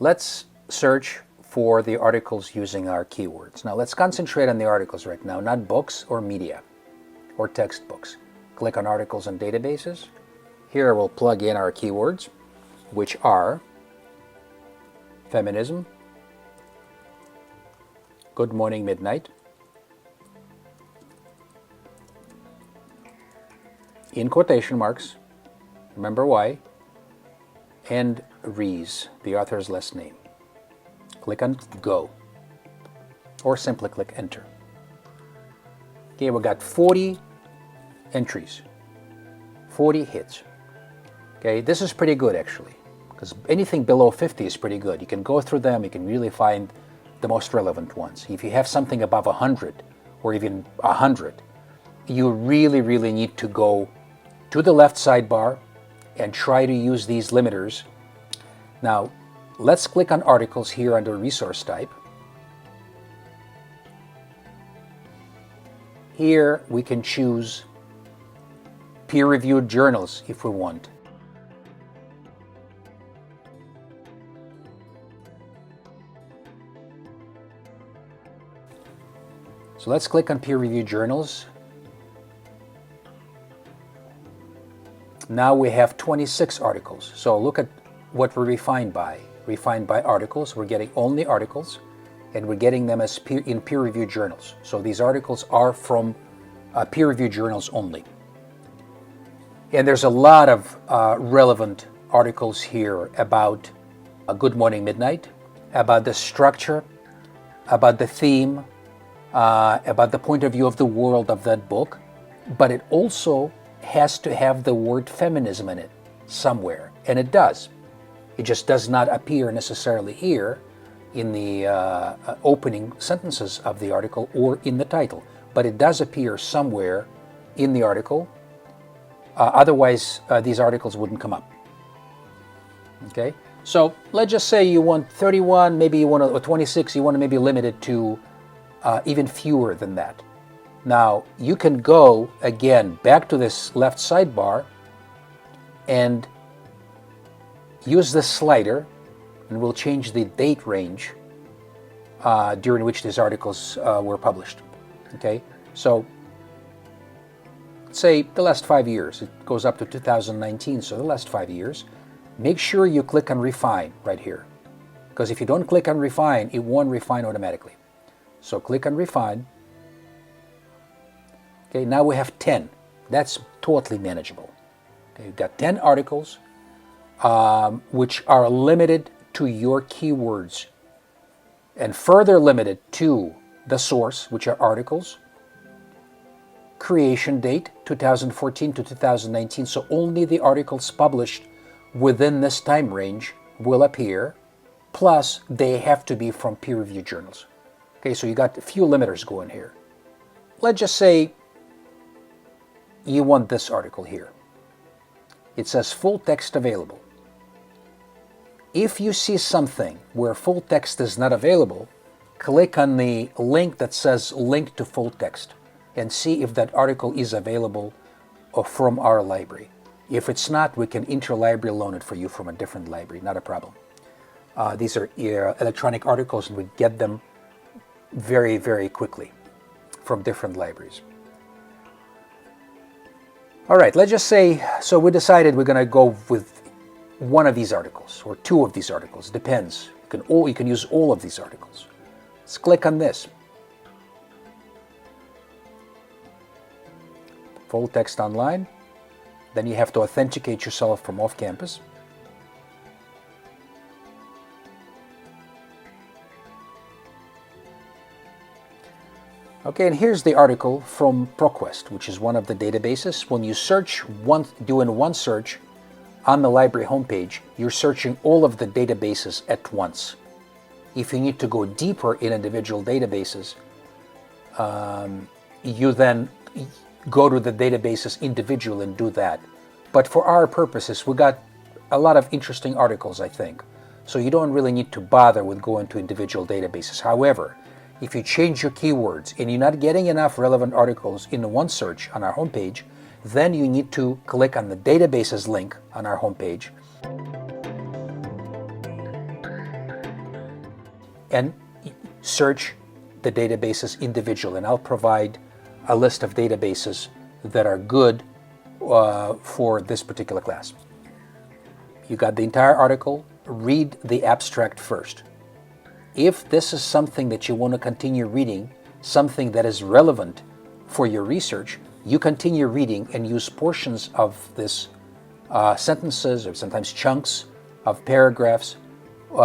Let's search for the articles using our keywords. Now let's concentrate on the articles right now, not books or media or textbooks. Click on Articles and Databases. Here we'll plug in our keywords, which are feminism, Good Morning Midnight, in quotation marks, remember why, and Rees, the author's last name. Click on Go, or simply click Enter. Okay, we got 40 entries, 40 hits. Okay, this is pretty good actually, because anything below 50 is pretty good. You can go through them, you can really find the most relevant ones. If you have something above 100 or even 100, you really need to go to the left sidebar and try to use these limiters. Now, let's click on Articles here under Resource Type. Here we can choose peer-reviewed journals if we want. So let's click on peer-reviewed journals. Now we have 26 articles. So look at what we're refined by. Refined by articles. We're getting only articles, and we're getting them as in peer-reviewed journals. So these articles are from peer-reviewed journals only. And there's a lot of relevant articles here about Good Morning Midnight, about the structure, about the theme, about the point of view of the world of that book, but it also has to have the word feminism in it somewhere, and it does. It just does not appear necessarily here in the opening sentences of the article or in the title, but it does appear somewhere in the article. Otherwise, these articles wouldn't come up. Okay, so let's just say you want 31, maybe you want or 26, you want to maybe limit it to even fewer than that. Now, you can go again back to this left sidebar and use this slider, and we'll change the date range during which these articles were published. Okay, so say the last 5 years. It goes up to 2019, so the last 5 years. Make sure you click on Refine right here, because if you don't click on Refine, it won't refine automatically. So click on Refine. Okay, now we have 10. That's totally manageable. Okay, you've got 10 articles which are limited to your keywords and further limited to the source, which are articles, creation date 2014 to 2019, so only the articles published within this time range will appear, plus they have to be from peer-reviewed journals. Okay, so you got a few limiters going here. Let's just say you want this article here. It says full text available. If you see something where full text is not available, click on the link that says link to full text and see if that article is available from our library. If it's not, we can interlibrary loan it for you from a different library, not a problem. These are electronic articles, and we get them very quickly from different libraries. All right, let's just say, so we decided we're going to go with one of these articles or two of these articles, depends. You can use all of these articles. Let's click on this. Full text online. Then you have to authenticate yourself from off campus. Okay, and here's the article from ProQuest, which is one of the databases. When you search doing one search on the library homepage, you're searching all of the databases at once. If you need to go deeper in individual databases, you then go to the databases individually and do that. But for our purposes, we got a lot of interesting articles, I think. So you don't really need to bother with going to individual databases. However, if you change your keywords and you're not getting enough relevant articles in the one search on our homepage, then you need to click on the databases link on our homepage and search the databases individually. And I'll provide a list of databases that are good for this particular class. You got the entire article, read the abstract first. If this is something that you want to continue reading, something that is relevant for your research, you continue reading and use portions of this sentences or sometimes chunks of paragraphs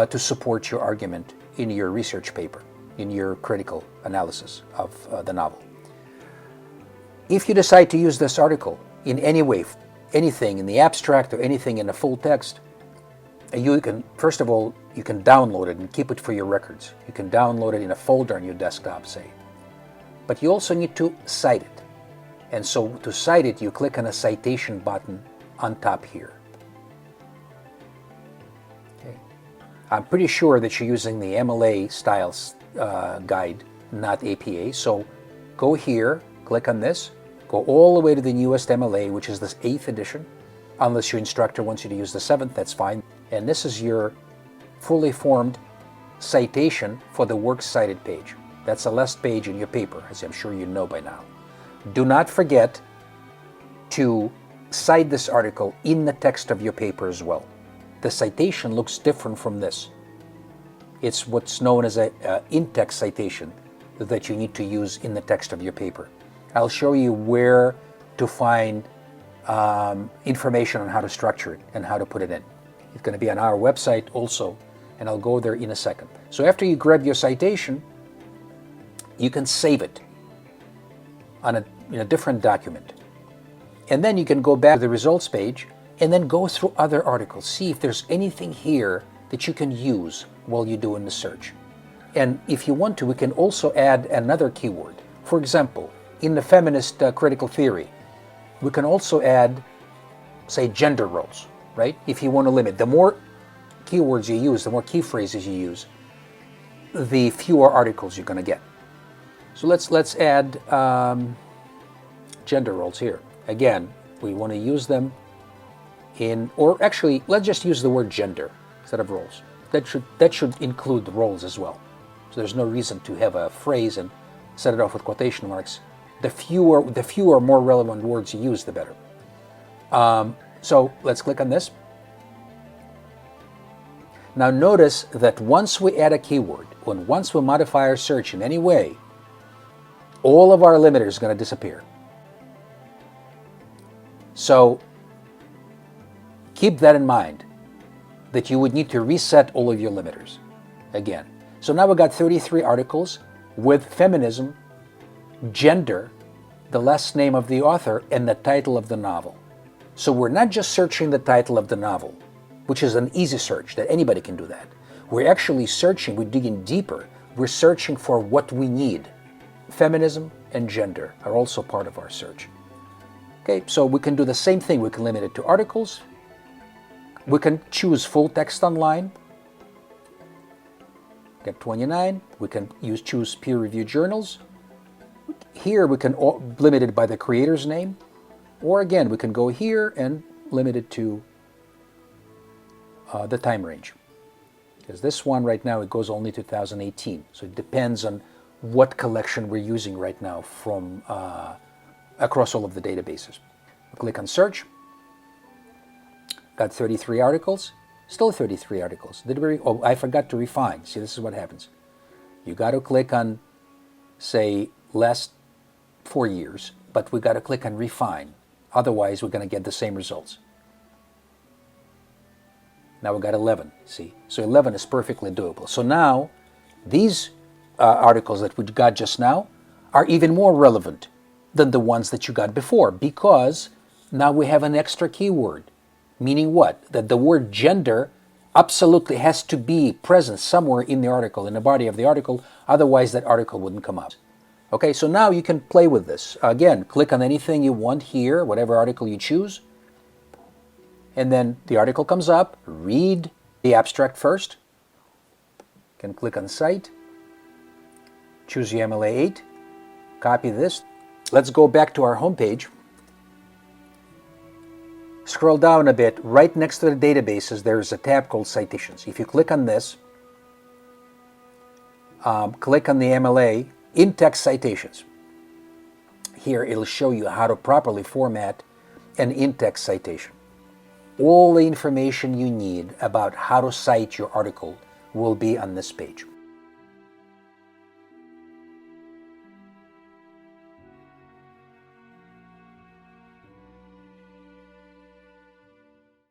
to support your argument in your research paper, in your critical analysis of the novel. If you decide to use this article in any way, anything in the abstract or anything in the full text, you can, first of all, you can download it and keep it for your records. You can download it in a folder on your desktop, say. But you also need to cite it. And so to cite it, you click on a citation button on top here. Okay. I'm pretty sure that you're using the MLA styles guide, not APA. So go here, click on this, go all the way to the newest MLA, which is this 8th edition. Unless your instructor wants you to use the 7th, that's fine. And this is your fully formed citation for the works cited page. That's the last page in your paper, as I'm sure you know by now. Do not forget to cite this article in the text of your paper as well. The citation looks different from this. It's what's known as an in-text citation that you need to use in the text of your paper. I'll show you where to find information on how to structure it and how to put it in. It's going to be on our website also, and I'll go there in a second. So after you grab your citation, you can save it on in a different document. And then you can go back to the results page and then go through other articles. See if there's anything here that you can use while you're doing the search. And if you want to, we can also add another keyword. For example, in the feminist critical theory, we can also add, say, gender roles, right? If you want to limit, the more keywords you use, the more key phrases you use, the fewer articles you're going to get. So let's add gender roles here. Again, we want to use them in, or actually, let's just use the word gender instead of roles. That should include roles as well. So there's no reason to have a phrase and set it off with quotation marks. The fewer more relevant words you use, the better. So let's click on this. Now notice that once we add a keyword, once we modify our search in any way, all of our limiters are going to disappear. So keep that in mind, that you would need to reset all of your limiters again. So now we've got 33 articles with feminism, gender, the last name of the author, and the title of the novel. So we're not just searching the title of the novel, which is an easy search, that anybody can do that. We're actually searching, we're digging deeper. We're searching for what we need. Feminism and gender are also part of our search. Okay, so we can do the same thing. We can limit it to articles. We can choose full text online. Get 29. We can choose peer-reviewed journals. Here we can limit it by the creator's name. Or again, we can go here and limit it to the time range. Because this one right now, it goes only to 2018. So it depends on what collection we're using right now from across all of the databases. We'll click on search. Got 33 articles. Still 33 articles. Oh, I forgot to refine. See, this is what happens. You got to click on, say, last 4 years, but we got to click on refine. Otherwise, we're going to get the same results. Now we got 11, see? So 11 is perfectly doable. So now, these articles that we got just now are even more relevant than the ones that you got before, because now we have an extra keyword. Meaning what? That the word gender absolutely has to be present somewhere in the article, in the body of the article, otherwise that article wouldn't come up. Okay, so now you can play with this. Again, click on anything you want here, whatever article you choose, and then the article comes up. Read the abstract first. You can click on Cite, choose the MLA 8, copy this. Let's go back to our home page. Scroll down a bit. Right next to the databases, there is a tab called Citations. If you click on this, click on the MLA in-text citations. Here it'll show you how to properly format an in-text citation. All the information you need about how to cite your article will be on this page.